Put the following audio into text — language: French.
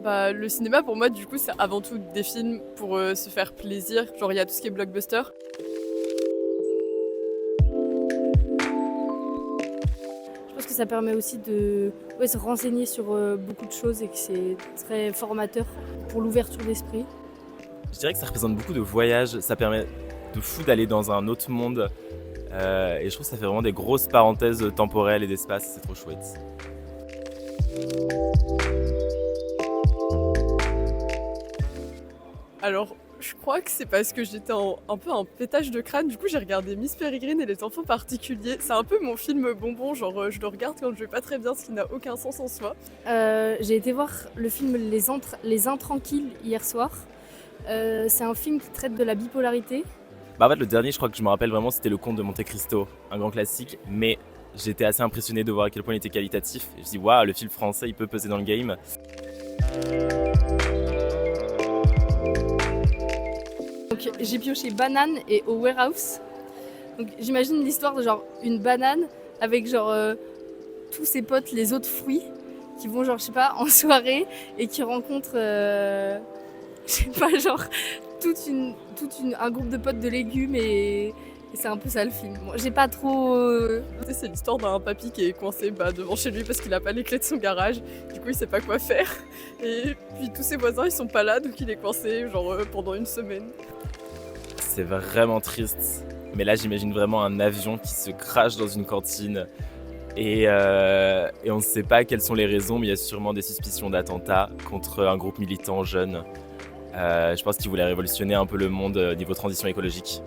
Bah, le cinéma pour moi du coup c'est avant tout des films pour se faire plaisir. Genre il y a tout ce qui est blockbuster. Je pense que ça permet aussi de se renseigner sur beaucoup de choses et que c'est très formateur pour l'ouverture d'esprit. Je dirais que ça représente beaucoup de voyages, ça permet de fou d'aller dans un autre monde. Et je trouve que ça fait vraiment des grosses parenthèses temporelles et d'espace, c'est trop chouette. Alors je crois que c'est parce que j'étais un peu en pétage de crâne, du coup j'ai regardé Miss Peregrine et les enfants particuliers. C'est un peu mon film bonbon, genre je le regarde quand je vais pas très bien, ce qui n'a aucun sens en soi. J'ai été voir le film Les Intranquilles hier soir. C'est un film qui traite de la bipolarité. Bah en fait le dernier je crois que je me rappelle vraiment c'était Le Comte de Monte Cristo, un grand classique, mais j'étais assez impressionné de voir à quel point il était qualitatif. Et je me dis waouh, le film français il peut peser dans le game. Donc j'ai pioché banane et au warehouse. Donc j'imagine l'histoire de genre une banane avec genre tous ses potes, les autres fruits, qui vont genre je sais pas en soirée et qui rencontrent je sais pas genre un groupe de potes de légumes et c'est un peu ça le film. Bon, j'ai pas trop. C'est l'histoire d'un papy qui est coincé devant chez lui parce qu'il a pas les clés de son garage. Du coup il sait pas quoi faire. Et puis tous ses voisins ils sont pas là donc il est coincé genre pendant une semaine. C'est vraiment triste. Mais là j'imagine vraiment un avion qui se crache dans une cantine. Et on ne sait pas quelles sont les raisons, mais il y a sûrement des suspicions d'attentats contre un groupe militant jeune. Je pense qu'ils voulaient révolutionner un peu le monde niveau transition écologique.